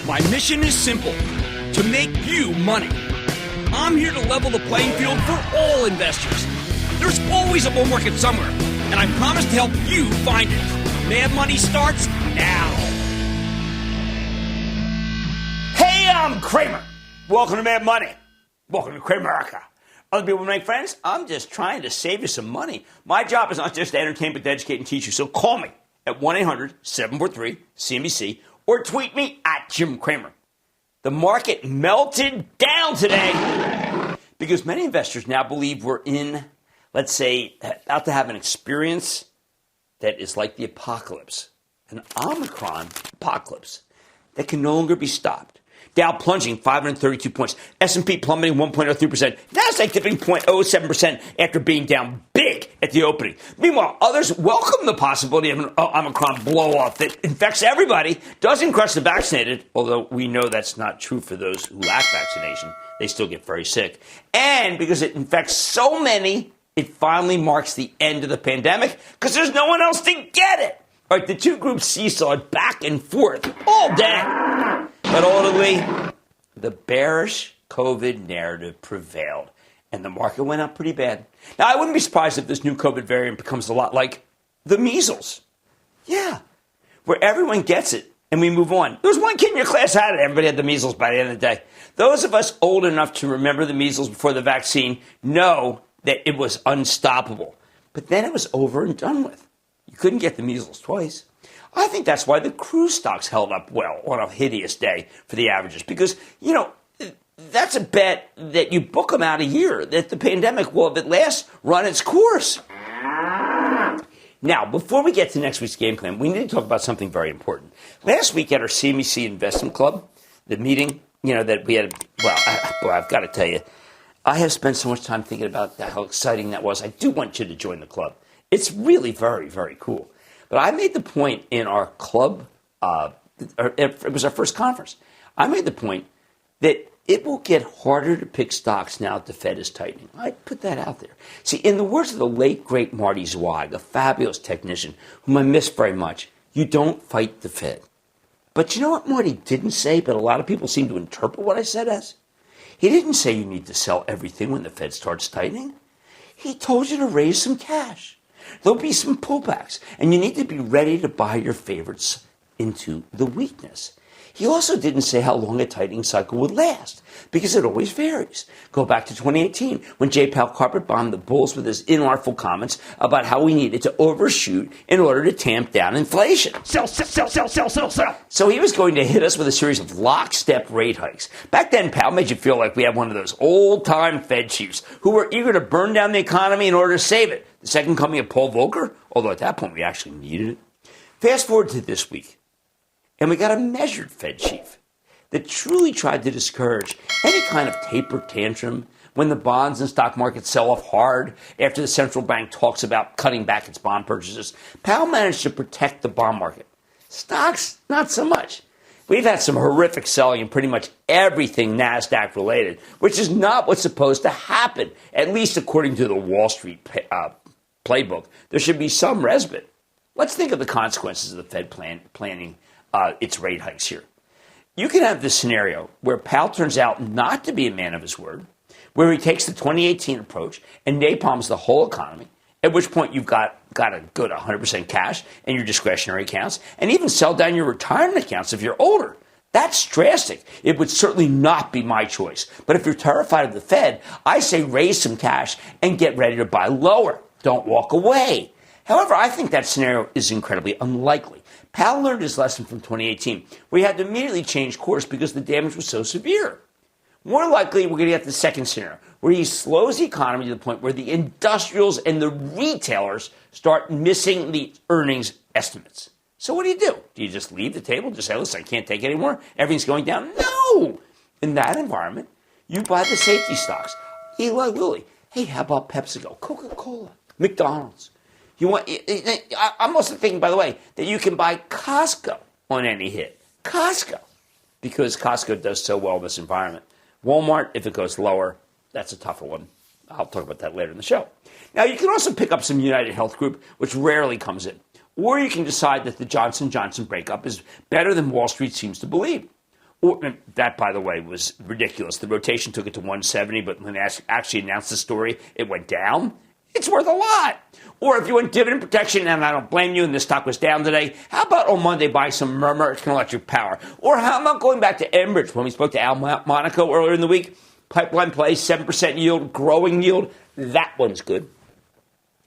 My mission is simple, to make you money. I'm here to level the playing field for all investors. There's always a bull market somewhere, and I promise to help you find it. Mad Money starts now. Hey, I'm Cramer. Welcome to Mad Money. Welcome to Cramerica. Other people make friends? I'm just trying to save you some money. My job is not just to entertain, but to educate and teach you. So call me at 1-800-743-CNBC or tweet me at Jim Cramer. The market melted down today because many investors now believe we're in, let's say, about to have an experience that is like the apocalypse, an Omicron apocalypse that can no longer be stopped. Dow plunging 532 points. S&P plummeting 1.03%. Nasdaq dipping 0.07% after being down big at the opening. Meanwhile, others welcome the possibility of an Omicron blow-off that infects everybody, doesn't crush the vaccinated, although we know that's not true for those who lack vaccination. They still get very sick. And because it infects so many, it finally marks the end of the pandemic because there's no one else to get it. All right, the two groups seesawed back and forth all day. But ultimately, the bearish COVID narrative prevailed, and the market went up pretty bad. Now, I wouldn't be surprised if this new COVID variant becomes a lot like the measles. Yeah, where everyone gets it, and we move on. There was one kid in your class who had it. Everybody had the measles by the end of the day. Those of us old enough to remember the measles before the vaccine know that it was unstoppable. But then it was over and done with. You couldn't get the measles twice. I think that's why the cruise stocks held up well on a hideous day for the averages. Because, you know, that's a bet that you book them out a year, that the pandemic will, if it lasts, run its course. Now, before we get to next week's game plan, we need to talk about something very important. Last week at our CMEC Investment Club, the meeting, you know, that we had, I've got to tell you, I have spent so much time thinking about how exciting that was. I do want you to join the club. It's really very, very cool. But I made the point in our club, it was our first conference, I made the point that it will get harder to pick stocks now that the Fed is tightening. I put that out there. See, in the words of the late, great Marty Zweig, a fabulous technician whom I miss very much, you don't fight the Fed. But you know what Marty didn't say, but a lot of people seem to interpret what I said as? He didn't say you need to sell everything when the Fed starts tightening. He told you to raise some cash. There'll be some pullbacks, and you need to be ready to buy your favorites into the weakness. He also didn't say how long a tightening cycle would last, because it always varies. Go back to 2018, when J. Powell carpet bombed the bulls with his inartful comments about how we needed to overshoot in order to tamp down inflation. Sell. So he was going to hit us with a series of lockstep rate hikes. Back then, Powell made you feel like we had one of those old-time Fed chiefs who were eager to burn down the economy in order to save it. The second coming of Paul Volcker, although at that point we actually needed it. Fast forward to this week, and we got a measured Fed chief that truly tried to discourage any kind of taper tantrum when the bonds and stock markets sell off hard after the central bank talks about cutting back its bond purchases. Powell managed to protect the bond market. Stocks, not so much. We've had some horrific selling in pretty much everything NASDAQ related, which is not what's supposed to happen, at least according to the Wall Street playbook. There should be some respite. Let's think of the consequences of the Fed planning its rate hikes here. You can have this scenario where Powell turns out not to be a man of his word, where he takes the 2018 approach and napalms the whole economy, at which point you've got a good 100% cash in your discretionary accounts, and even sell down your retirement accounts if you're older. That's drastic. It would certainly not be my choice. But if you're terrified of the Fed, I say raise some cash and get ready to buy lower. Don't walk away. However, I think that scenario is incredibly unlikely. Powell learned his lesson from 2018, where he had to immediately change course because the damage was so severe. More likely, we're going to get the second scenario, where he slows the economy to the point where the industrials and the retailers start missing the earnings estimates. So what do? Do you just leave the table? Just say, listen, I can't take it anymore? Everything's going down? No! In that environment, you buy the safety stocks. Eli Lilly. Hey, how about PepsiCo? Coca-Cola? McDonald's? I'm also thinking, by the way, that you can buy Costco on any hit. Costco. Because Costco does so well in this environment. Walmart, if it goes lower, that's a tougher one. I'll talk about that later in the show. Now, you can also pick up some United Health Group, which rarely comes in. Or you can decide that the Johnson & Johnson breakup is better than Wall Street seems to believe. That, by the way, was ridiculous. The rotation took it to 170, but when they actually announced the story, it went down. It's worth a lot. Or if you want dividend protection, and I don't blame you, and the stock was down today, how about on Monday buy some Murmur Electric Power? Or how about going back to Enbridge when we spoke to Al Monaco earlier in the week? Pipeline play, 7% yield, growing yield. That one's good.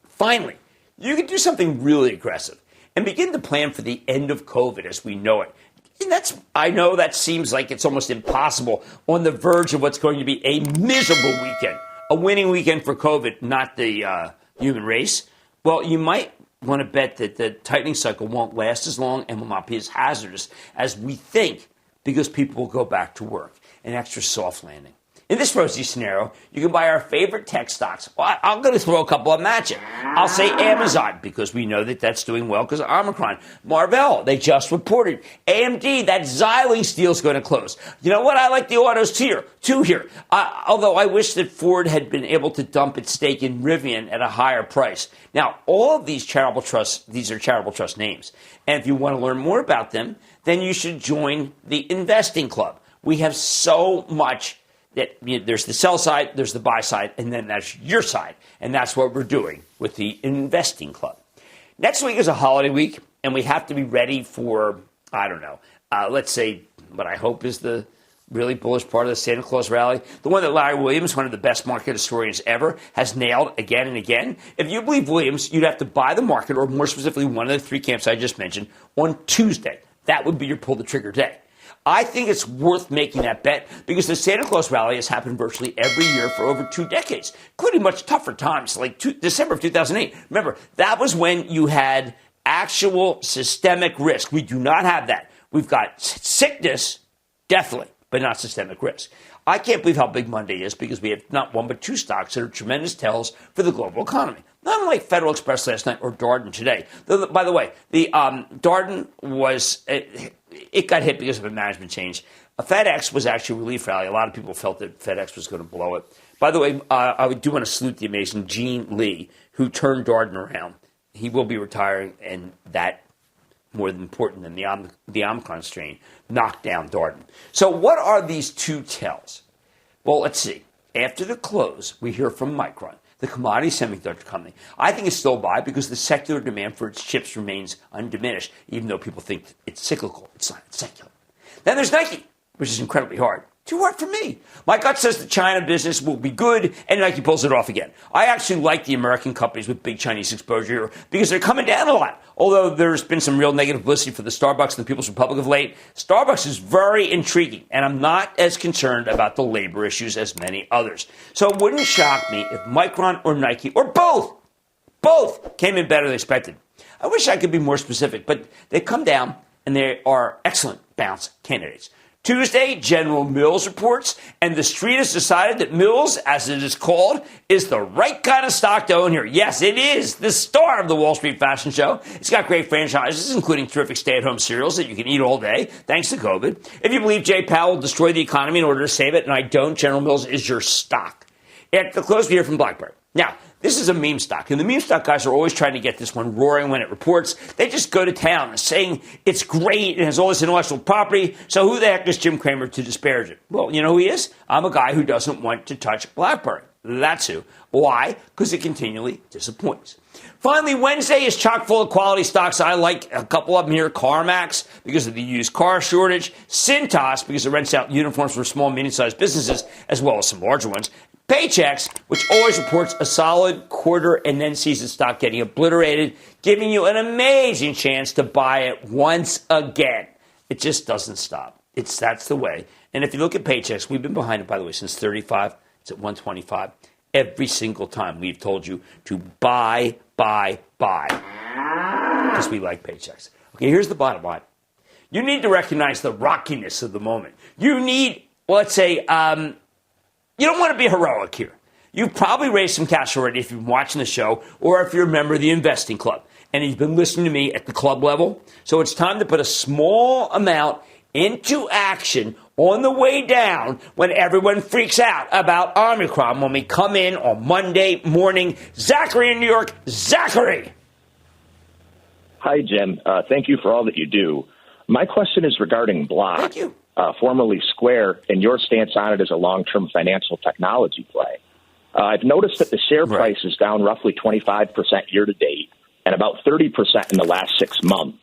Finally, you can do something really aggressive and begin to plan for the end of COVID as we know it. And I know that seems like it's almost impossible on the verge of what's going to be a miserable weekend, a winning weekend for COVID, not the human race. Well, you might want to bet that the tightening cycle won't last as long and will not be as hazardous as we think because people will go back to work. An extra soft landing. In this rosy scenario, you can buy our favorite tech stocks. Well, I'm going to throw a couple of them at you. I'll say Amazon, because we know that that's doing well because of Omicron. Marvell, they just reported. AMD, that Xilinx deal is going to close. You know what? I like the autos too here. Although I wish that Ford had been able to dump its stake in Rivian at a higher price. Now, all of these these are charitable trust names. And if you want to learn more about them, then you should join the investing club. We have so much. There's the sell side, there's the buy side, and then that's your side. And that's what we're doing with the investing club. Next week is a holiday week, and we have to be ready for, let's say what I hope is the really bullish part of the Santa Claus rally. The one that Larry Williams, one of the best market historians ever, has nailed again and again. If you believe Williams, you'd have to buy the market, or more specifically one of the three camps I just mentioned, on Tuesday. That would be your pull the trigger day. I think it's worth making that bet because the Santa Claus rally has happened virtually every year for over 2 decades, including much tougher times like December of 2008. Remember, that was when you had actual systemic risk. We do not have that. We've got sickness, definitely, but not systemic risk. I can't believe how big Monday is because we have not one but 2 stocks that are tremendous tells for the global economy. Not unlike Federal Express last night or Darden today. By the way, the Darden was... It got hit because of a management change. FedEx was actually a relief rally. A lot of people felt that FedEx was going to blow it. By the way, I do want to salute the amazing Gene Lee, who turned Darden around. He will be retiring, and that, more important than the Omicron strain, knocked down Darden. So what are these 2 tells? Well, let's see. After the close, we hear from Micron, the commodity semiconductor company. I think it's still a buy because the secular demand for its chips remains undiminished, even though people think it's cyclical. It's not. It's secular. Then there's Nike, which is incredibly hard. Too hard for me. My gut says the China business will be good, and Nike pulls it off again. I actually like the American companies with big Chinese exposure here because they're coming down a lot. Although there's been some real negative publicity for the Starbucks and the People's Republic of late, Starbucks is very intriguing, and I'm not as concerned about the labor issues as many others. So it wouldn't shock me if Micron or Nike, or both came in better than expected. I wish I could be more specific, but they come down, and they are excellent bounce candidates. Tuesday, General Mills reports, and the street has decided that Mills, as it is called, is the right kind of stock to own here. Yes, it is the star of the Wall Street fashion show. It's got great franchises, including terrific stay-at-home cereals that you can eat all day, thanks to COVID. If you believe Jay Powell will destroy the economy in order to save it, and I don't, General Mills is your stock. At the close, we hear from BlackBerry. Now, this is a meme stock, and the meme stock guys are always trying to get this one roaring when it reports. They just go to town saying it's great and has all this intellectual property, so who the heck is Jim Cramer to disparage it? Well, you know who he is? I'm a guy who doesn't want to touch BlackBerry. That's who. Why? Because it continually disappoints. Finally, Wednesday is chock full of quality stocks. I like a couple of them here. CarMax, because of the used car shortage. Cintas, because it rents out uniforms for small, medium-sized businesses, as well as some larger ones. Paychex, which always reports a solid quarter and then sees its stock getting obliterated, giving you an amazing chance to buy it once again. It just doesn't stop. That's the way. And if you look at Paychex, we've been behind it, by the way, since 35. It's at 125. Every single time we've told you to buy, because we like Paychex. Okay, here's the bottom line. You need to recognize the rockiness of the moment. You need, let's say, you don't want to be heroic here. You've probably raised some cash already if you've been watching the show or if you're a member of the investing club and you've been listening to me at the club level. So it's time to put a small amount into action on the way down when everyone freaks out about Omicron when we come in on Monday morning. Zachary in New York. Zachary. Hi, Jim. Thank you for all that you do. My question is regarding Block. Thank you. formerly Square, and your stance on it as a long-term financial technology play. I've noticed that the share price is down roughly 25% year to date and about 30% in the last 6 months.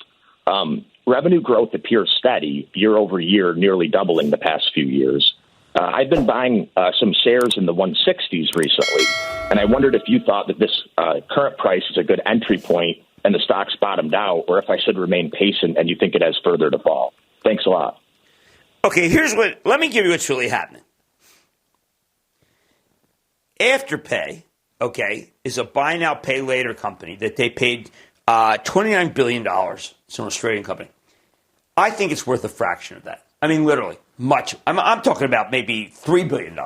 Revenue growth appears steady year over year, nearly doubling the past few years. I've been buying some shares in the 160s recently, and I wondered if you thought that this current price is a good entry point and the stock's bottomed out, or if I should remain patient and you think it has further to fall. Thanks a lot. Okay, let me give you what's really happening. Afterpay, is a buy now, pay later company that they paid $29 billion. It's an Australian company. I think it's worth a fraction of that. I mean, literally, much. I'm talking about maybe $3 billion.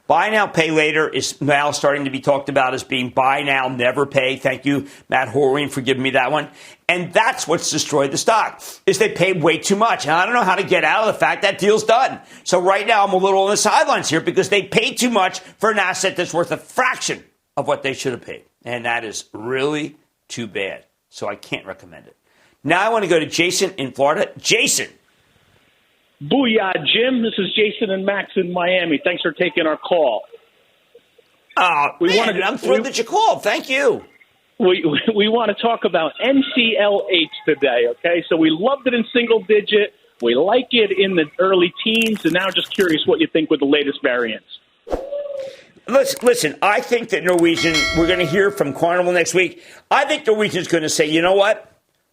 Buy now, pay later is now starting to be talked about as being buy now, never pay. Thank you, Matt Horween, for giving me that one. And that's what's destroyed the stock, is they paid way too much. And I don't know how to get out of the fact that deal's done. So right now I'm a little on the sidelines here because they paid too much for an asset that's worth a fraction of what they should have paid. And that is really too bad. So I can't recommend it. Now I want to go to Jason in Florida. Jason. Booyah, Jim. This is Jason and Max in Miami. Thanks for taking our call. I'm thrilled that you called. Thank you. We want to talk about NCLH today, okay? So we loved it in single digit. We like it in the early teens. And now just curious what you think with the latest variants. Listen, I think that Norwegian, we're going to hear from Carnival next week. I think Norwegian's going to say, you know what?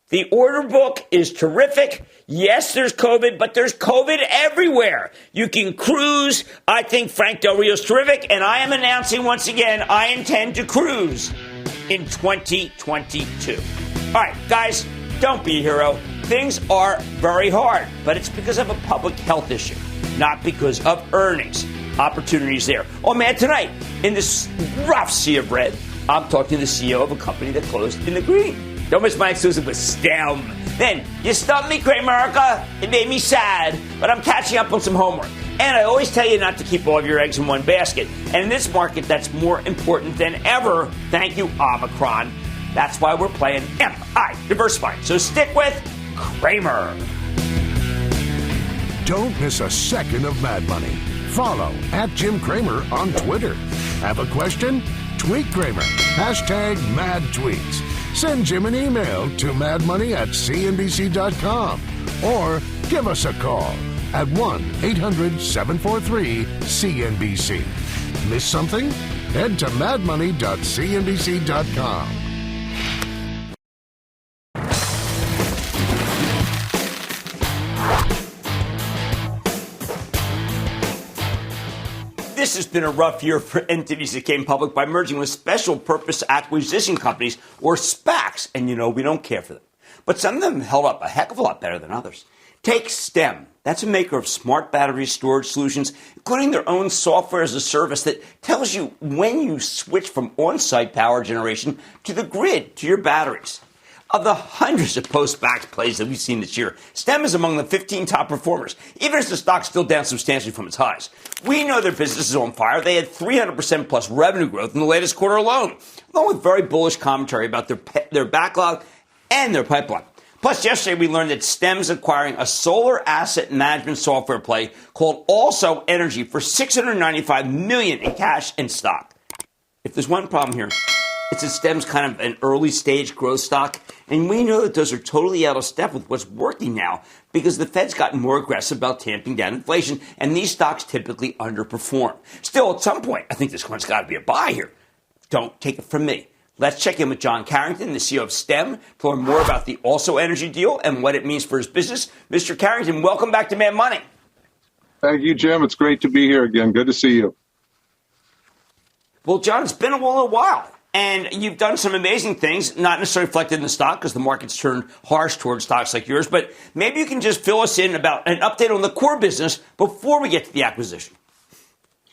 The order book is terrific. Yes, there's COVID, but there's COVID everywhere. You can cruise. I think Frank Del Rio's terrific. And I am announcing once again, I intend to cruise in 2022. All right, guys, don't be a hero. Things are very hard, but it's because of a public health issue, not because of earnings. Opportunities there. Oh, man, tonight, in this rough sea of red, I'm talking to the CEO of a company that closed in the green. Don't miss my exclusive with STEM. Then, you stumped me, Cramerica. It made me sad, but I'm catching up on some homework. And I always tell you not to keep all of your eggs in one basket. And in this market, that's more important than ever. Thank you, Omicron. That's why we're playing MI Diversified. So stick with Cramer. Don't miss a second of Mad Money. Follow @Jim Cramer on Twitter. Have a question? Tweet Cramer. #MadTweets. Send Jim an email to madmoney@cnbc.com or give us a call at 1-800-743-CNBC. Miss something? Head to madmoney.cnbc.com. This has been a rough year for entities that came public by merging with special purpose acquisition companies, or SPACs. And, we don't care for them. But some of them held up a heck of a lot better than others. Take STEM. That's a maker of smart battery storage solutions, including their own software as a service that tells you when you switch from on-site power generation to the grid, to your batteries. Of the hundreds of post-SPAC plays that we've seen this year, STEM is among the 15 top performers, even as the stock's still down substantially from its highs. We know their business is on fire. They had 300% plus revenue growth in the latest quarter alone, along with very bullish commentary about their backlog and their pipeline. Plus, yesterday we learned that STEM's acquiring a solar asset management software play called Also Energy for $695 million in cash and stock. If there's one problem here, it's that STEM's kind of an early stage growth stock. And we know that those are totally out of step with what's working now because the Fed's gotten more aggressive about tamping down inflation, and these stocks typically underperform. Still, at some point, I think this one's got to be a buy here. Don't take it from me. Let's check in with John Carrington, the CEO of STEM, to learn more about the Also Energy deal and what it means for his business. Mr. Carrington, welcome back to Mad Money. Thank you, Jim. It's great to be here again. Good to see you. Well, John, it's been a little while. And you've done some amazing things, not necessarily reflected in the stock because the market's turned harsh towards stocks like yours. But maybe you can just fill us in about an update on the core business before we get to the acquisition.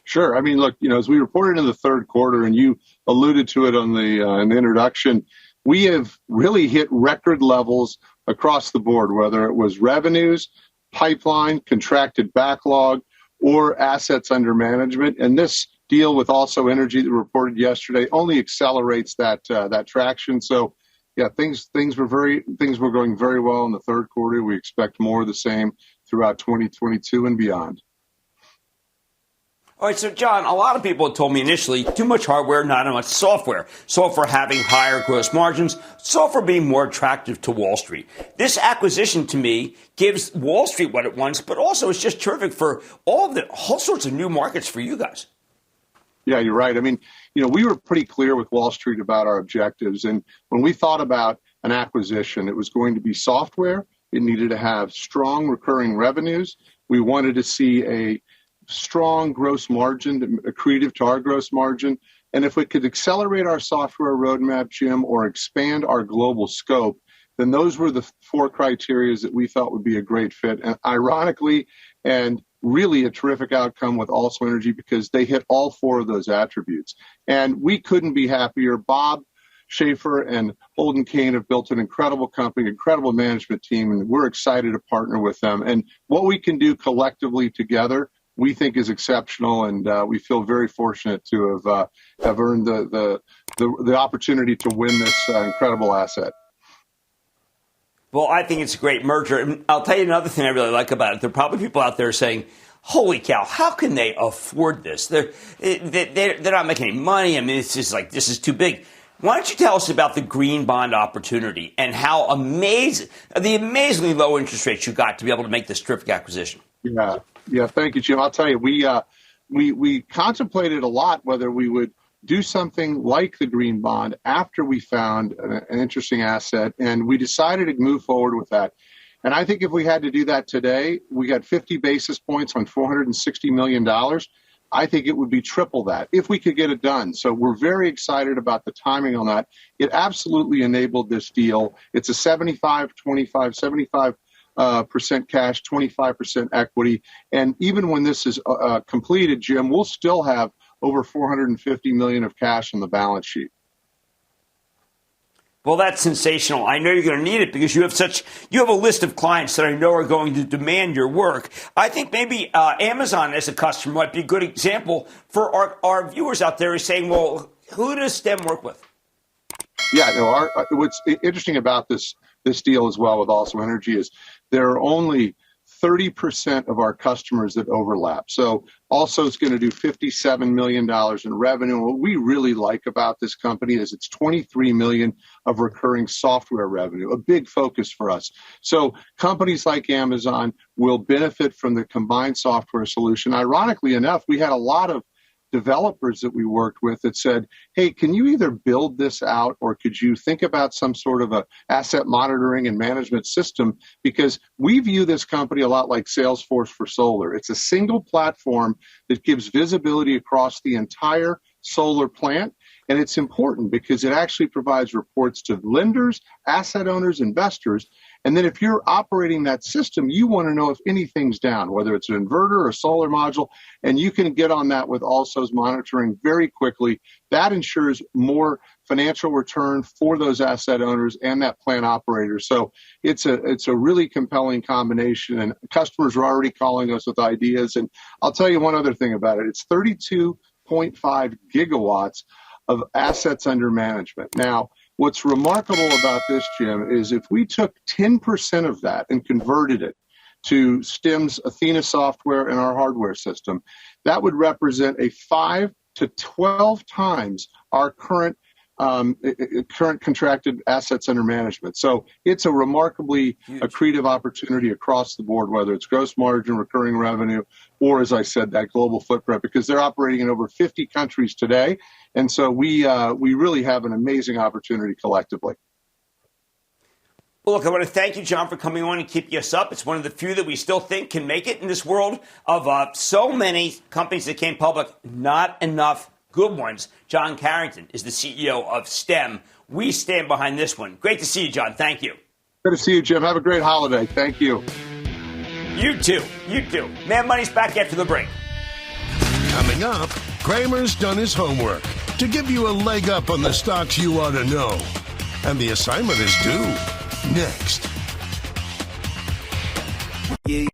Sure. I mean, look, as we reported in the third quarter, and you alluded to it on in the introduction, we have really hit record levels across the board, whether it was revenues, pipeline, contracted backlog, or assets under management. And this deal with Also Energy that reported yesterday only accelerates that traction. So, yeah, things were going very well in the third quarter. We expect more of the same throughout 2022 and beyond. All right, so John, a lot of people had told me initially too much hardware, not enough software. Software having higher gross margins, software being more attractive to Wall Street. This acquisition to me gives Wall Street what it wants, but also it's just terrific for all sorts of new markets for you guys. Yeah, you're right. I mean, we were pretty clear with Wall Street about our objectives. And when we thought about an acquisition, it was going to be software. It needed to have strong recurring revenues. We wanted to see a strong gross margin, accretive to our gross margin. And if we could accelerate our software roadmap, Jim, or expand our global scope, then those were the four criteria that we thought would be a great fit. And ironically, and really a terrific outcome with Also Energy because they hit all four of those attributes. And we couldn't be happier. Bob Schaefer and Holden Kane have built an incredible company, incredible management team, and we're excited to partner with them. And what we can do collectively together, we think is exceptional, and we feel very fortunate to have earned the opportunity to win this incredible asset. Well, I think it's a great merger. And I'll tell you another thing I really like about it. There are probably people out there saying, holy cow, how can they afford this? They're not making any money. I mean, it's just like, this is too big. Why don't you tell us about the green bond opportunity and how the amazingly low interest rates you got to be able to make this terrific acquisition? Yeah. Thank you, Jim. I'll tell you, we contemplated a lot whether we would do something like the green bond after we found an interesting asset, and we decided to move forward with that. And I think if we had to do that today, we got 50 basis points on $460 million. I think it would be triple that if we could get it done. So we're very excited about the timing on that. It absolutely enabled this deal. It's a 75% cash, 25% equity. And even when this is completed, Jim, we'll still have over $450 million of cash on the balance sheet. Well, that's sensational. I know you're going to need it because you have a list of clients that I know are going to demand your work. I think maybe Amazon as a customer might be a good example for our viewers out there who's saying, well, who does STEM work with? Yeah, what's interesting about this deal as well with Also Energy is there are only 30% of our customers that overlap. So Also is going to do $57 million in revenue. What we really like about this company is it's $23 million of recurring software revenue, a big focus for us. So companies like Amazon will benefit from the combined software solution. Ironically enough, we had a lot of developers that we worked with that said, hey, can you either build this out or could you think about some sort of a asset monitoring and management system? Because we view this company a lot like Salesforce for solar. It's a single platform that gives visibility across the entire solar plant. And it's important because it actually provides reports to lenders, asset owners, investors. And then if you're operating that system, you want to know if anything's down, whether it's an inverter or a solar module, and you can get on that with Also's monitoring very quickly. That ensures more financial return for those asset owners and that plant operator. So it's a really compelling combination, and customers are already calling us with ideas. And I'll tell you one other thing about it. It's 32.5 gigawatts of assets under management. Now, what's remarkable about this, Jim, is if we took 10% of that and converted it to STEM's Athena software and our hardware system, that would represent a 5 to 12 times our current contracted assets under management. So it's a remarkably accretive opportunity across the board, whether it's gross margin, recurring revenue, or, as I said, that global footprint, because they're operating in over 50 countries today. And so we really have an amazing opportunity collectively. Well, look, I want to thank you, John, for coming on and keeping us up. It's one of the few that we still think can make it in this world of so many companies that came public, not enough good ones. John Carrington is the CEO of STEM. We stand behind this one. Great to see you, John. Thank you. Good to see you, Jim. Have a great holiday. Thank you. You too. You too. Mad Money's back after the break. Coming up, Cramer's done his homework to give you a leg up on the stocks you ought to know. And the assignment is due next. Yeah.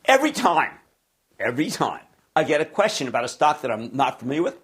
Every time I get a question about a stock that I'm not familiar with,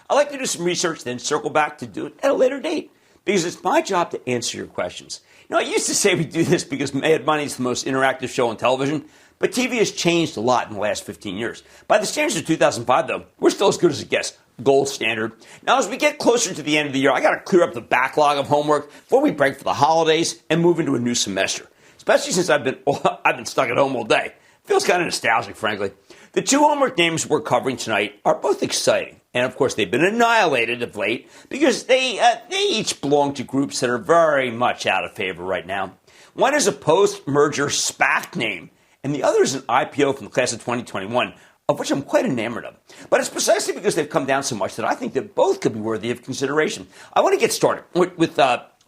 I like to do some research, then circle back to do it at a later date because it's my job to answer your questions. I used to say we do this because Mad Money is the most interactive show on television, but TV has changed a lot in the last 15 years. By the standards of 2005, though, we're still as good as it gets. Gold standard. Now, as we get closer to the end of the year, I got to clear up the backlog of homework before we break for the holidays and move into a new semester. Especially since I've been stuck at home all day. Feels kind of nostalgic, frankly. The two homework names we're covering tonight are both exciting. And, of course, they've been annihilated of late because they each belong to groups that are very much out of favor right now. One is a post-merger SPAC name, and the other is an IPO from the class of 2021, of which I'm quite enamored of. But it's precisely because they've come down so much that I think that both could be worthy of consideration. I want to get started with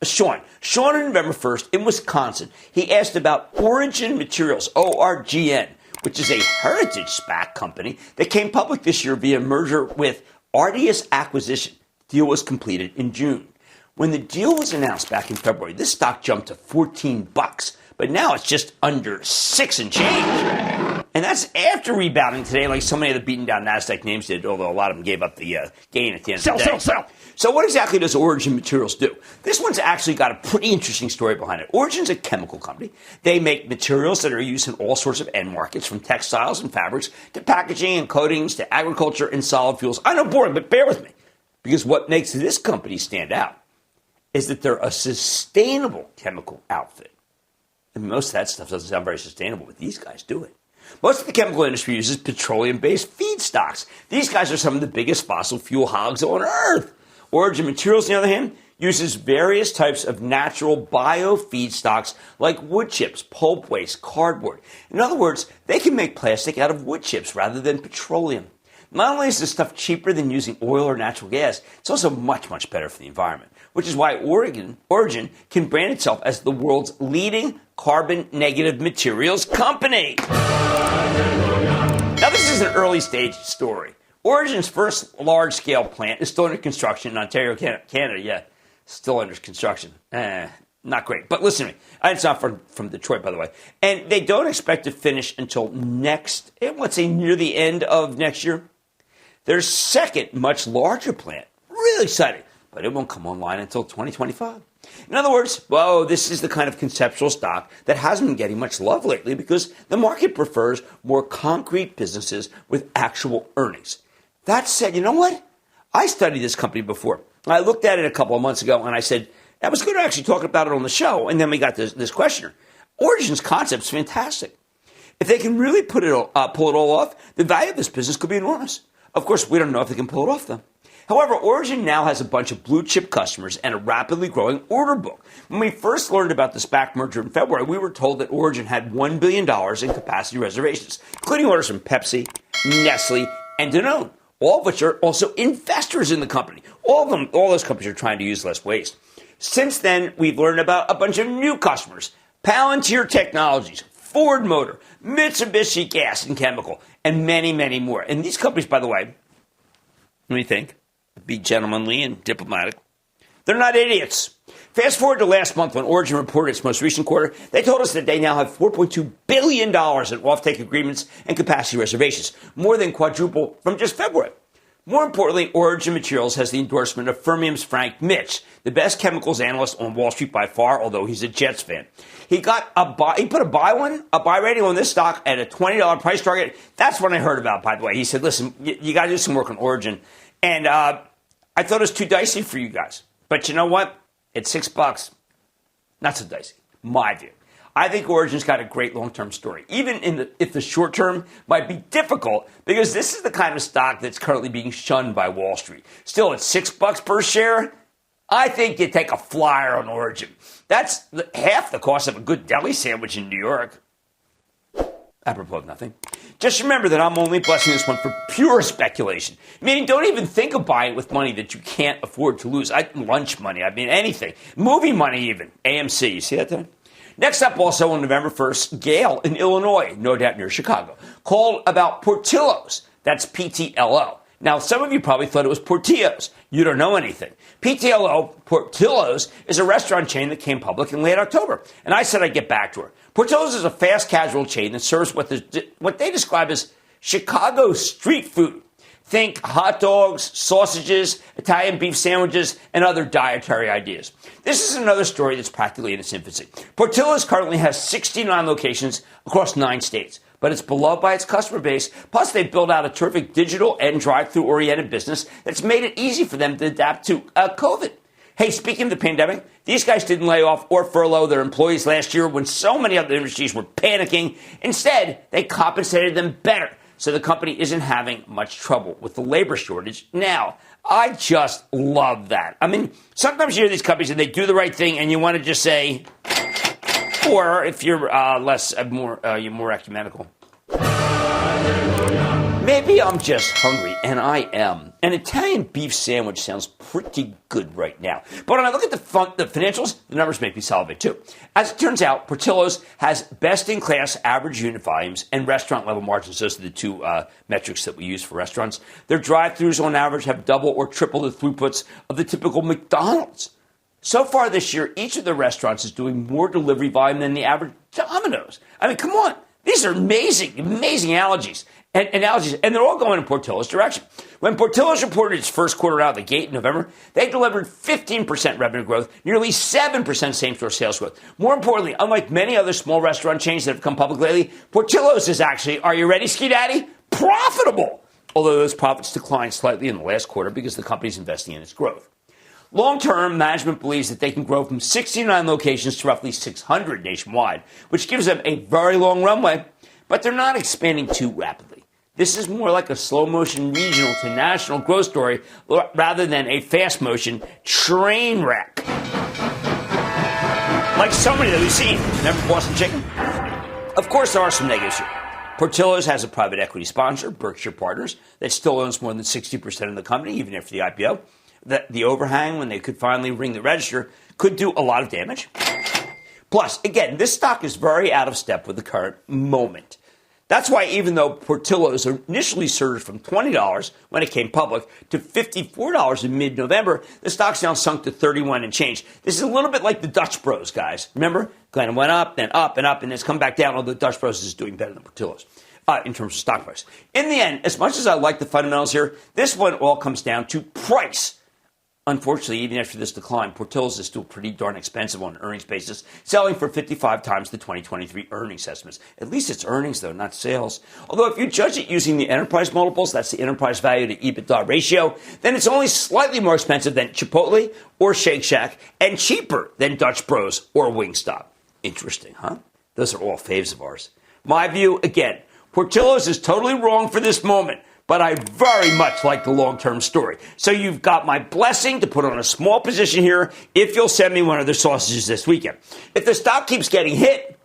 Sean. Sean on November 1st in Wisconsin, he asked about Origin Materials, ORGN, which is a heritage SPAC company that came public this year via merger with Ardius Acquisition. The deal was completed in June. When the deal was announced back in February, this stock jumped to $14, but now it's just under 6 and change. And that's after rebounding today, like so many of the beaten down NASDAQ names did, although a lot of them gave up the gain at the end of the day. Sell. So what exactly does Origin Materials do? This one's actually got a pretty interesting story behind it. Origin's a chemical company. They make materials that are used in all sorts of end markets, from textiles and fabrics to packaging and coatings to agriculture and solid fuels. I know, boring, but bear with me. Because what makes this company stand out is that they're a sustainable chemical outfit. And most of that stuff doesn't sound very sustainable, but these guys do it. Most of the chemical industry uses petroleum-based feedstocks. These guys are some of the biggest fossil fuel hogs on Earth. Origin Materials, on the other hand, uses various types of natural bio-feedstocks like wood chips, pulp waste, cardboard. In other words, they can make plastic out of wood chips rather than petroleum. Not only is this stuff cheaper than using oil or natural gas, it's also much, much better for the environment, which is why Origin can brand itself as the world's leading carbon-negative materials company. Now, this is an early-stage story. Origin's first large-scale plant is still under construction in Ontario, Canada. Yeah, still under construction. Not great. But listen to me. It's not from Detroit, by the way. And they don't expect to finish until near the end of next year. Their second, much larger plant, really exciting, but it won't come online until 2025. In other words, this is the kind of conceptual stock that hasn't been getting much love lately because the market prefers more concrete businesses with actual earnings. That said, you know what? I studied this company before. I looked at it a couple of months ago and I said, that was good to actually talk about it on the show. And then we got this questioner. Origin's concept is fantastic. If they can really pull it all off, the value of this business could be enormous. Of course, we don't know if they can pull it off, though. However, Origin now has a bunch of blue-chip customers and a rapidly growing order book. When we first learned about the SPAC merger in February, we were told that Origin had $1 billion in capacity reservations, including orders from Pepsi, Nestle, and Danone, all of which are also investors in the company. All those companies are trying to use less waste. Since then, we've learned about a bunch of new customers, Palantir Technologies, Ford Motor, Mitsubishi Gas and Chemical, and many, many more. And these companies, by the way, let me think, be gentlemanly and diplomatic, they're not idiots. Fast forward to last month when Origin reported its most recent quarter, they told us that they now have $4.2 billion in offtake agreements and capacity reservations, more than quadruple from just February. More importantly, Origin Materials has the endorsement of Fermium's Frank Mitch, the best chemicals analyst on Wall Street by far, although he's a Jets fan. He put a buy rating on this stock at a $20 price target. That's what I heard about, by the way. He said, listen, you got to do some work on Origin. And I thought it was too dicey for you guys. But you know what? It's $6. Not so dicey. My view. I think Origin's got a great long-term story, even if the short term might be difficult, because this is the kind of stock that's currently being shunned by Wall Street. Still, at $6 per share, I think you take a flyer on Origin. That's half the cost of a good deli sandwich in New York. Apropos of nothing. Just remember that I'm only blessing this one for pure speculation. Meaning, don't even think of buying with money that you can't afford to lose. Lunch money, anything. Movie money even. AMC, you see that there? Next up, also on November 1st, Gale in Illinois, no doubt near Chicago, called about Portillo's. That's PTLO. Now, some of you probably thought it was Portillo's. You don't know anything. Portillo's, is a restaurant chain that came public in late October. And I said I'd get back to her. Portillo's is a fast casual chain that serves what they describe as Chicago street food. Think hot dogs, sausages, Italian beef sandwiches, and other dietary ideas. This is another story that's practically in its infancy. Portillo's currently has 69 locations across 9 states, but it's beloved by its customer base. Plus, they've built out a terrific digital and drive-through oriented business that's made it easy for them to adapt to COVID. Hey, speaking of the pandemic, these guys didn't lay off or furlough their employees last year when so many other industries were panicking. Instead, they compensated them better, so the company isn't having much trouble with the labor shortage now. I just love that. I mean, sometimes you hear these companies and they do the right thing and you want to just say, or if you're you're more ecumenical, maybe I'm just hungry, and I am. An Italian beef sandwich sounds pretty good right now. But when I look at the financials, the numbers make me salivate too. As it turns out, Portillo's has best-in-class average unit volumes and restaurant-level margins. Those are the two metrics that we use for restaurants. Their drive-thrus on average have double or triple the throughputs of the typical McDonald's. So far this year, each of the restaurants is doing more delivery volume than the average Domino's. I mean, come on. These are amazing analogies. And they're all going in Portillo's direction. When Portillo's reported its first quarter out of the gate in November, they delivered 15% revenue growth, nearly 7% same-store sales growth. More importantly, unlike many other small restaurant chains that have come public lately, Portillo's is actually, are you ready, Ski Daddy? Profitable! Although those profits declined slightly in the last quarter because the company's investing in its growth. Long-term, management believes that they can grow from 69 locations to roughly 600 nationwide, which gives them a very long runway, but they're not expanding too rapidly. This is more like a slow-motion regional to national growth story rather than a fast-motion train wreck. Like so many that we've seen. Remember Boston Chicken? Of course, there are some negatives here. Portillo's has a private equity sponsor, Berkshire Partners, that still owns more than 60% of the company, even after the IPO. The overhang, when they could finally ring the register, could do a lot of damage. Plus, again, this stock is very out of step with the current moment. That's why even though Portillo's initially surged from $20 when it came public to $54 in mid-November, the stock's now sunk to $31 and change. This is a little bit like the Dutch Bros, guys. Remember? Kind of went up, then up, and up, and it's come back down, although the Dutch Bros is doing better than Portillo's in terms of stock price. In the end, as much as I like the fundamentals here, this one all comes down to price. Unfortunately, even after this decline, Portillo's is still pretty darn expensive on an earnings basis, selling for 55 times the 2023 earnings estimates. At least it's earnings, though, not sales. Although if you judge it using the enterprise multiples, that's the enterprise value to EBITDA ratio, then it's only slightly more expensive than Chipotle or Shake Shack and cheaper than Dutch Bros or Wingstop. Interesting, huh? Those are all faves of ours. My view, again, Portillo's is totally wrong for this moment. But I very much like the long-term story. So you've got my blessing to put on a small position here if you'll send me one of their sausages this weekend. If the stock keeps getting hit,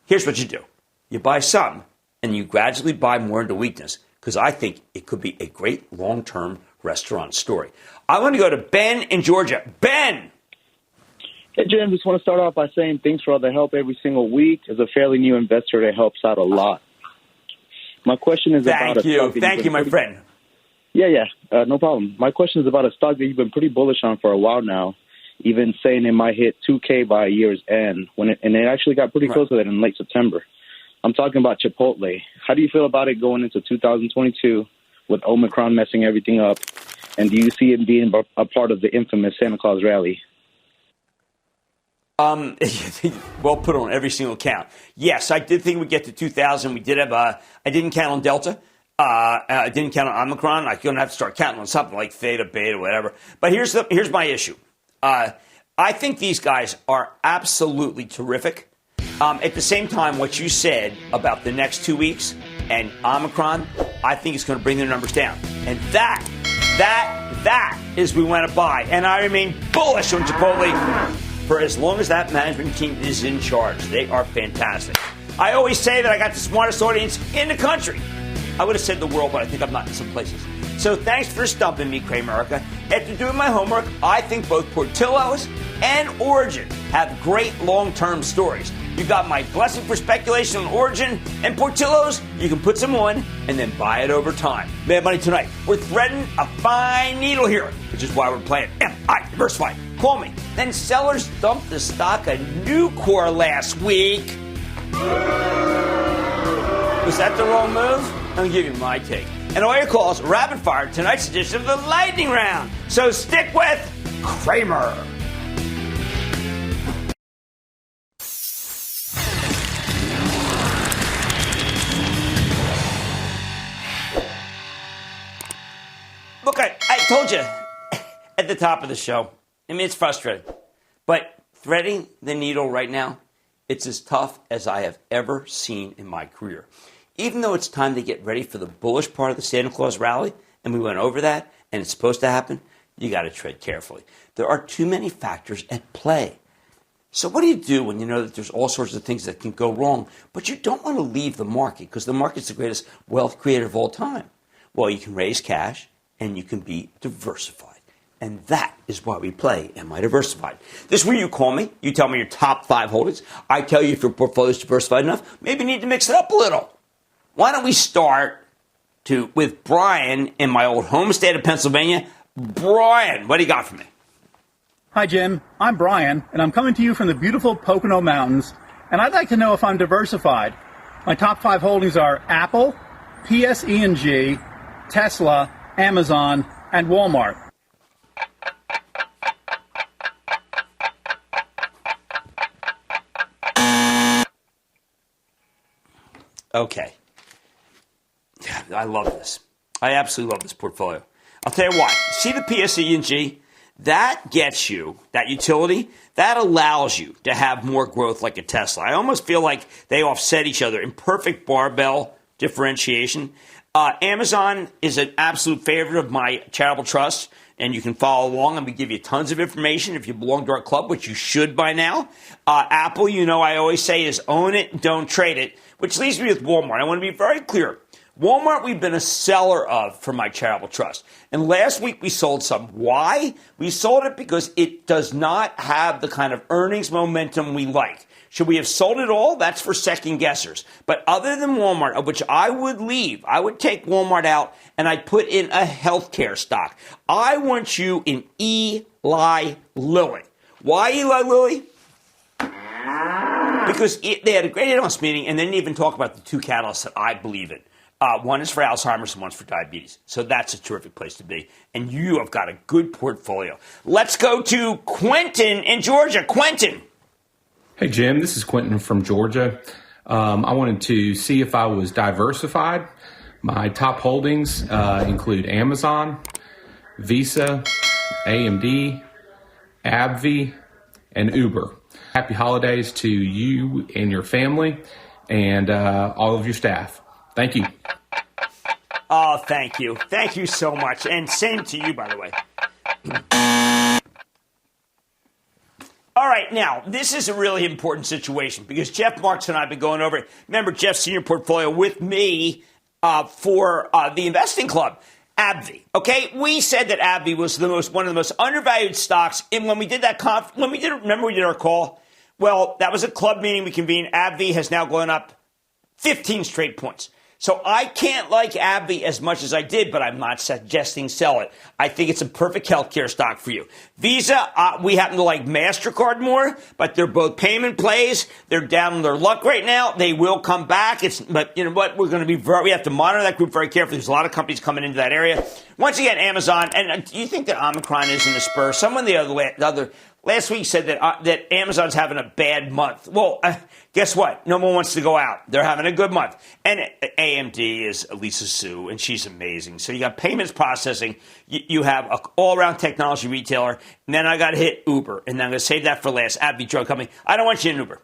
here's what you do. You buy some, and you gradually buy more into weakness, because I think it could be a great long-term restaurant story. I want to go to Ben in Georgia. Ben! Hey, Jim, just want to start off by saying thanks for all the help every single week. As a fairly new investor, it helps out a lot. My question is about a stock. Thank you, my friend. Yeah, no problem. My question is about a stock that you've been pretty bullish on for a while now, even saying it might hit 2K by year's end, and it actually got pretty close to that in late September. I'm talking about Chipotle. How do you feel about it going into 2022 with Omicron messing everything up? And do you see it being a part of the infamous Santa Claus rally? Well put on every single count. Yes, I did think we'd get to 2000. We did have I didn't count on Delta. I didn't count on Omicron. I'm going to have to start counting on something like Theta, Beta, whatever. But here's my issue. I think these guys are absolutely terrific. At the same time, what you said about the next 2 weeks and Omicron, I think it's going to bring their numbers down. And that is we want to buy. And I remain bullish on Chipotle for as long as that management team is in charge. They are fantastic. I always say that I got the smartest audience in the country. I would have said the world, but I think I'm not in some places. So thanks for stumping me, Cramerica. After doing my homework, I think both Portillo's and Origin have great long-term stories. You got my blessing for speculation on Origin and Portillo's. You can put some on and then buy it over time. Mad Money tonight. We're threading a fine needle here, which is why we're playing MI Diversified. Call me. Then sellers dumped the stock of Nucor last week. Was that the wrong move? I'll give you my take. and all your calls rapid fire tonight's edition of the Lightning Round. So stick with Cramer. Look, I told you at the top of the show, I mean, it's frustrating, but threading the needle right now, it's as tough as I have ever seen in my career. Even though it's time to get ready for the bullish part of the Santa Claus rally, and we went over that, and it's supposed to happen, you got to tread carefully. There are too many factors at play. So what do you do when you know that there's all sorts of things that can go wrong, but you don't want to leave the market because the market's the greatest wealth creator of all time? Well, you can raise cash, and you can be diversified. And that is why we play Am I Diversified? This is where you call me. You tell me your top 5 holdings. I tell you if your portfolio is diversified enough. Maybe you need to mix it up a little. Why don't we start with Brian in my old home state of Pennsylvania. Brian, what do you got for me? Hi, Jim. I'm Brian, and I'm coming to you from the beautiful Pocono Mountains. And I'd like to know if I'm diversified. My top 5 holdings are Apple, PSE&G, Tesla, Amazon, and Walmart. Okay. I love this. I absolutely love this portfolio. I'll tell you why. See the PSE&G? That gets you, that utility, that allows you to have more growth like a Tesla. I almost feel like they offset each other in perfect barbell differentiation. Amazon is an absolute favorite of my charitable trust, and you can follow along, and we give you tons of information if you belong to our club, which you should by now. Apple, you know, I always say is own it, don't trade it, which leaves me with Walmart. I want to be very clear. Walmart, we've been a seller of for my charitable trust. And last week we sold some. Why? We sold it because it does not have the kind of earnings momentum we like. Should we have sold it all? That's for second guessers. But other than Walmart, of which I would leave, I would take Walmart out and I'd put in a healthcare stock. I want you in Eli Lilly. Why Eli Lilly? Because they had a great analyst meeting and they didn't even talk about the 2 catalysts that I believe in. One is for Alzheimer's and one's for diabetes. So that's a terrific place to be. And you have got a good portfolio. Let's go to Quentin in Georgia. Quentin. Hey, Jim. This is Quentin from Georgia. I wanted to see if I was diversified. My top holdings include Amazon, Visa, AMD, AbbVie, and Uber. Happy holidays to you and your family and all of your staff. Thank you. Oh, thank you. Thank you so much. And same to you, by the way. All right, now, this is a really important situation because Jeff Marks and I have been going over it. Remember Jeff's senior portfolio with me for the investing club. AbbVie, okay? We said that AbbVie was one of the most undervalued stocks. And when we did that remember we did our call? Well, that was a club meeting we convened. AbbVie has now gone up 15 straight points. So I can't like AbbVie as much as I did, but I'm not suggesting sell it. I think it's a perfect healthcare stock for you. Visa, we happen to like MasterCard more, but they're both payment plays. They're down on their luck right now. They will come back. But you know what? We have to monitor that group very carefully. There's a lot of companies coming into that area. Once again, Amazon. And do you think that Omicron is in the spur? Someone the other last week said that Amazon's having a bad month. Well, guess what? No one wants to go out. They're having a good month. And AMD is Lisa Su, and she's amazing. So you got payments processing. You have an all-around technology retailer. And then I got to hit Uber. And then I'm going to save that for last. AbbVie drug company. I don't want you in Uber.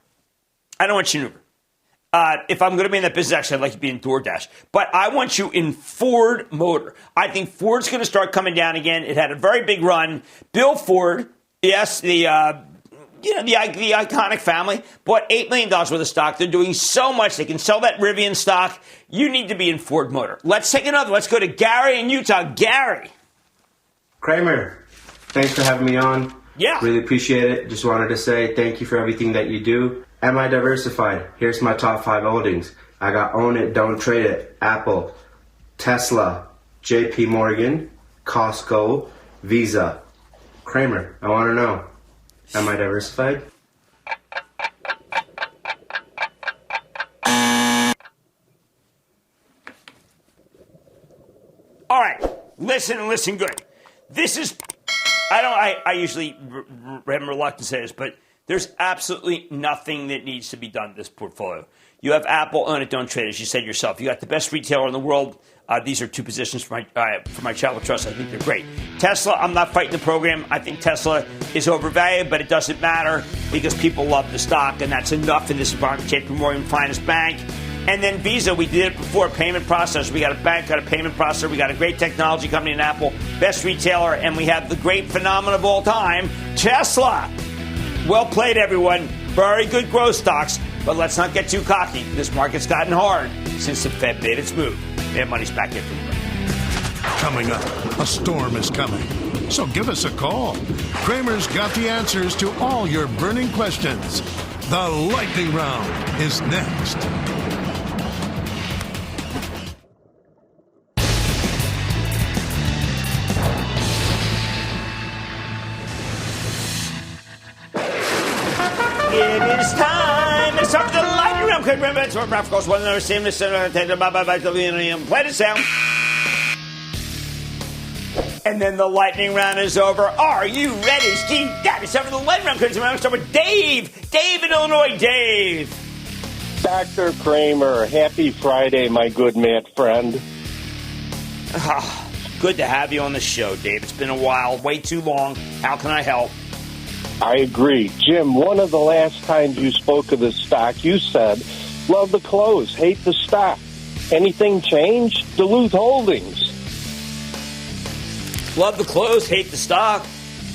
If I'm going to be in that business, actually, I'd like to be in DoorDash. But I want you in Ford Motor. I think Ford's going to start coming down again. It had a very big run. Bill Ford, yes, the iconic family, bought $8 million worth of stock. They're doing so much. They can sell that Rivian stock. You need to be in Ford Motor. Let's take another. Let's go to Gary in Utah. Gary. Kramer, thanks for having me on. Yeah. Really appreciate it. Just wanted to say thank you for everything that you do. Am I diversified? Here's my top 5 holdings. I got Own It, Don't Trade It, Apple, Tesla, JP Morgan, Costco, Visa. Kramer, I want to know, am I diversified? listen and listen good. This is, I usually am reluctant to say this, but there's absolutely nothing that needs to be done to this portfolio. You have Apple, own it, don't trade it, as you said yourself. You got the best retailer in the world. These are two positions for my Travel Trust. I think they're great. Tesla, I'm not fighting the program. I think Tesla is overvalued, but it doesn't matter because people love the stock, and that's enough in this environment. JP Morgan, finest bank. And then Visa, we did it before, payment processor. We got a bank, got a payment processor. We got a great technology company in Apple, best retailer, and we have the great phenomenon of all time, Tesla. Well played, everyone. Very good growth stocks, but let's not get too cocky. This market's gotten hard since the Fed made its move. Mad Money's back in. Coming up, a storm is coming. So give us a call. Cramer's got the answers to all your burning questions. The lightning round is next. It is time. It's up to the lightning round. Remember, it's what Ralph calls one another. Same as play the sound. And then the lightning round is over. Are you ready, Steve? Yeah, it's time for the lightning round. We're going to start with Dave. Dave in Illinois. Dave. Dr. Cramer, happy Friday, my good man friend. Good to have you on the show, Dave. It's been a while, way too long. How can I help? I agree. Jim, one of the last times you spoke of the stock, you said, love the close, hate the stock. Anything changed? Duluth Holdings. Love the clothes, hate the stock.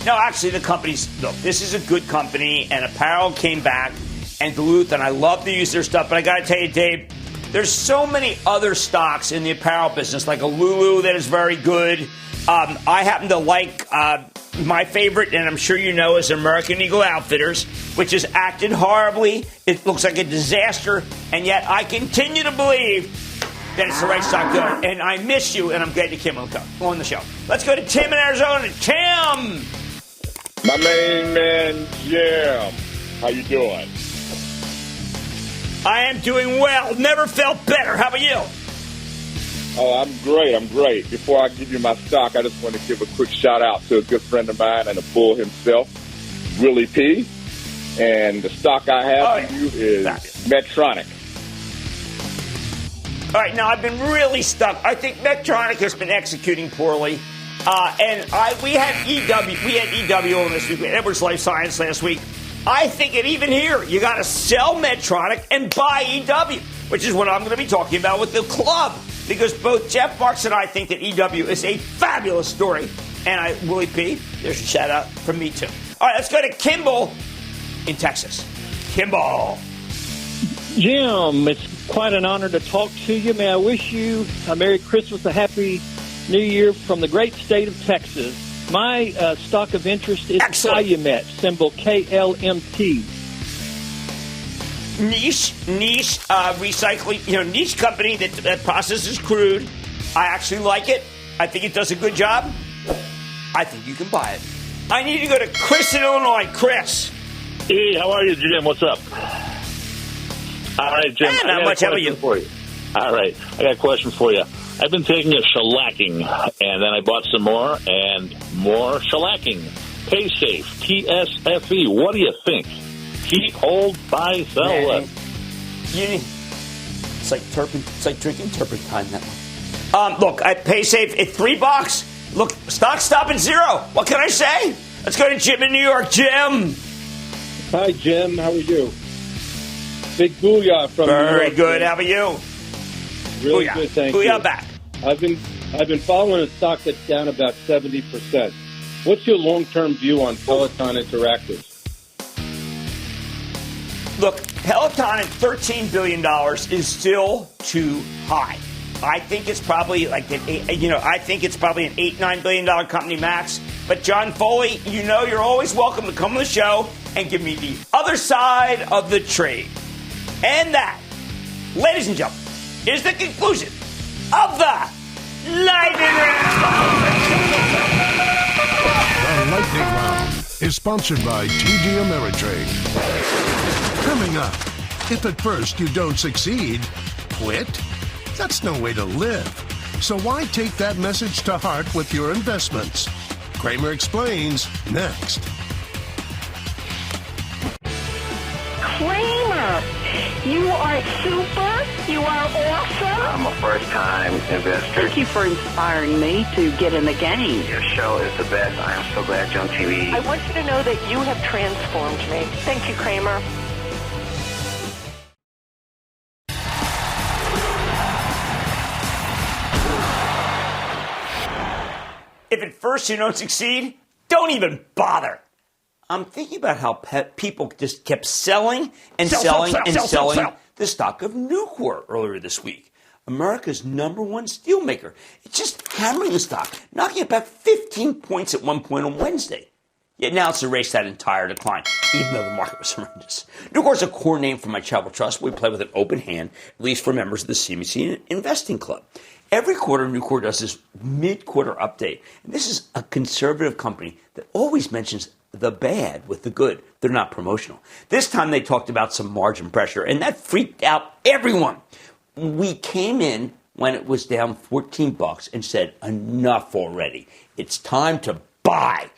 No, actually, the company's, look, this is a good company, and apparel came back, and Duluth, and I love to use their stuff, but I got to tell you, Dave, there's so many other stocks in the apparel business, like a Lulu that is very good. I happen to like my favorite, and I'm sure you know, is American Eagle Outfitters, which has acted horribly. It looks like a disaster, and yet I continue to believe that it's the right stock to own. And I miss you, and I'm glad you came on the show. Let's go to Tim in Arizona. Tim! My main man, Jim. How you doing? I am doing well. Never felt better. How about you? Oh, I'm great. Before I give you my stock, I just want to give a quick shout-out to a good friend of mine and a bull himself, Willie P. And the stock I have for you is Medtronic. All right, now I've been really stuck. I think Medtronic has been executing poorly. We had EW on this week. We had Edwards Life Science last week. I think that even here, you got to sell Medtronic and buy EW, which is what I'm going to be talking about with the club. Because both Jeff Marks and I think that EW is a fabulous story. And Willie P., there's a shout out from me too. All right, let's go to Kimball in Texas. Kimball. Jim, it's quite an honor to talk to you. May I wish you a Merry Christmas, a Happy New Year from the great state of Texas. My stock of interest is Calumet, symbol KLMT. Niche recycling, niche company that processes crude. I actually like it. I think it does a good job. I think you can buy it. I need to go to Chris in Illinois. Chris. Hey, how are you, Jim? What's up? All right, Jim. Not much. How about you? For you? All right. I got a question for you. I've been taking a shellacking, and then I bought some more and more shellacking. PaySafe, TSFE. What do you think? Keep, hold, buy, sell. It's like It's like drinking turpentine. That one. Look, at PaySafe at $3. Look, stock's stopping zero. What can I say? Let's go to Jim in New York. Jim. Hi, Jim. How are you? Big booyah from New York. Very good. How about you? Really booyah. Good, thank you. Booyah back. I've been following a stock that's down about 70%. What's your long-term view on Peloton Interactive? Look, Peloton at $13 billion is still too high. I think it's probably like an $8-9 billion company max. But John Foley, you're always welcome to come on the show and give me the other side of the trade. And that, ladies and gentlemen, is the conclusion of the Lightning The Round. Lightning Round is sponsored by TD Ameritrade. Coming up, if at first you don't succeed, quit? That's no way to live. So why take that message to heart with your investments? Cramer explains next. Cramer, you are super. You are awesome. I'm a first-time investor. Thank you for inspiring me to get in the game. Your show is the best. I am so glad you're on TV. I want you to know that you have transformed me. Thank you, Cramer. If at first you don't succeed, don't even bother. I'm thinking about how people just kept selling selling the stock of Nucor earlier this week. America's number one steelmaker. It's just hammering the stock, knocking it back 15 points at one point on Wednesday. Yet now it's erased that entire decline, even though the market was horrendous. Nucor is a core name for my travel trust. We play with an open hand, at least for members of the CMC Investing Club. Every quarter, Nucor does this mid-quarter update. And this is a conservative company that always mentions the bad with the good. They're not promotional. This time they talked about some margin pressure, and that freaked out everyone. We came in when it was down $14 and said, enough already. It's time to buy.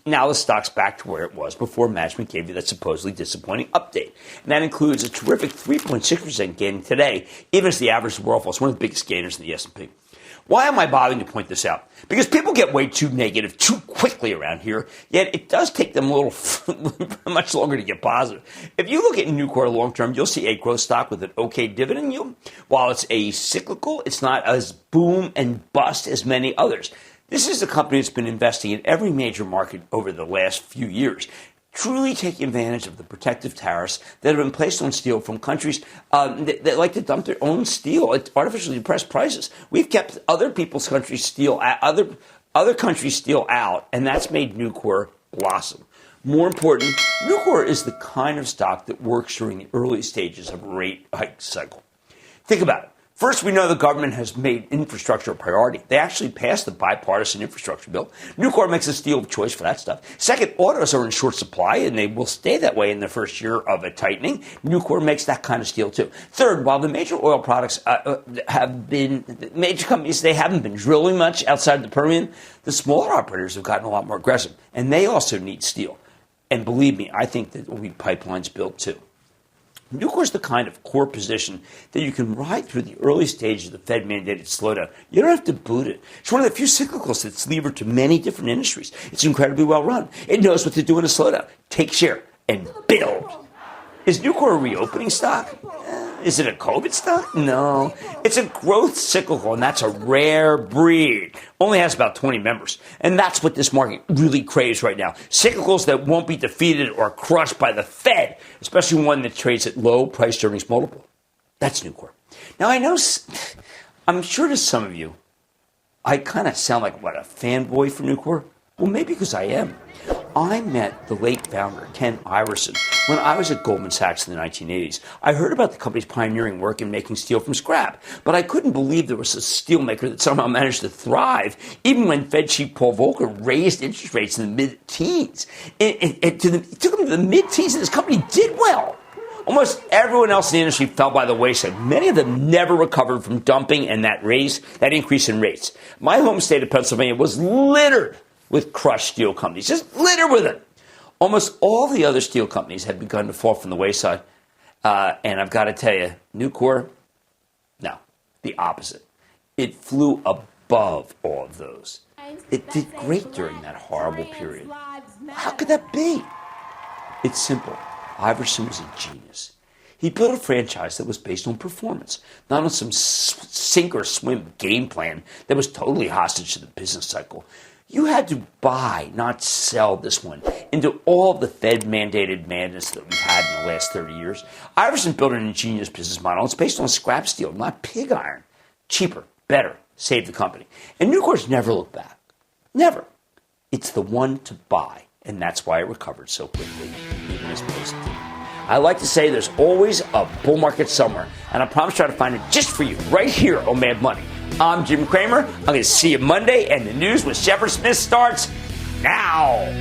Now the stock's back to where it was before management gave you that supposedly disappointing update. And that includes a terrific 3.6% gain today, even as the average of the world falls, one of the biggest gainers in the S&P. Why am I bothering to point this out? Because people get way too negative too quickly around here, yet it does take them a little much longer to get positive. If you look at Nucor long term, you'll see a growth stock with an okay dividend yield. While it's a cyclical, it's not as boom and bust as many others. This is a company that's been investing in every major market over the last few years, truly taking advantage of the protective tariffs that have been placed on steel from countries that like to dump their own steel at artificially depressed prices. We've kept other people's countries' steel, other countries' steel out, and that's made Nucor blossom. More important, Nucor is the kind of stock that works during the early stages of a rate hike cycle. Think about it. First, we know the government has made infrastructure a priority. They actually passed the bipartisan infrastructure bill. Nucor makes a steel of choice for that stuff. Second, autos are in short supply, and they will stay that way in the first year of a tightening. Nucor makes that kind of steel, too. Third, while the major oil products major companies, they haven't been drilling much outside the Permian, the smaller operators have gotten a lot more aggressive, and they also need steel. And believe me, I think that there will be pipelines built, too. Nucor is the kind of core position that you can ride through the early stages of the Fed-mandated slowdown. You don't have to boot it. It's one of the few cyclicals that's levered to many different industries. It's incredibly well run. It knows what to do in a slowdown. Take share and build. Is Nucor a reopening stock? Is it a COVID stock? No. It's a growth cyclical, and that's a rare breed. Only has about 20 members. And that's what this market really craves right now. Cyclicals that won't be defeated or crushed by the Fed, especially one that trades at low price earnings multiple. That's Nucor. Now, I'm sure to some of you, I kind of sound like, a fanboy for Nucor? Well, maybe because I am. I met the late founder, Ken Iverson, when I was at Goldman Sachs in the 1980s. I heard about the company's pioneering work in making steel from scrap, but I couldn't believe there was a steel maker that somehow managed to thrive, even when Fed Chief Paul Volcker raised interest rates in the mid-teens. It took him to the mid-teens, and this company did well. Almost everyone else in the industry fell by the wayside. Many of them never recovered from dumping and that increase in rates. My home state of Pennsylvania was littered with crushed steel companies, just littered with it. Almost all the other steel companies had begun to fall from the wayside. And I've got to tell you, Nucor, no, the opposite. It flew above all of those. It did great during that horrible period. How could that be? It's simple. Iverson was a genius. He built a franchise that was based on performance, not on some sink or swim game plan that was totally hostage to the business cycle. You had to buy, not sell this one, into all the Fed-mandated madness that we've had in the last 30 years. Iverson built an ingenious business model. It's based on scrap steel, not pig iron. Cheaper, better, saved the company. And Nucor's never looked back. Never. It's the one to buy, and that's why it recovered so quickly, even as most did. I like to say there's always a bull market somewhere, and I promise to try to find it just for you, right here on Mad Money. I'm Jim Cramer. I'm going to see you Monday, and the news with Shepard Smith starts now.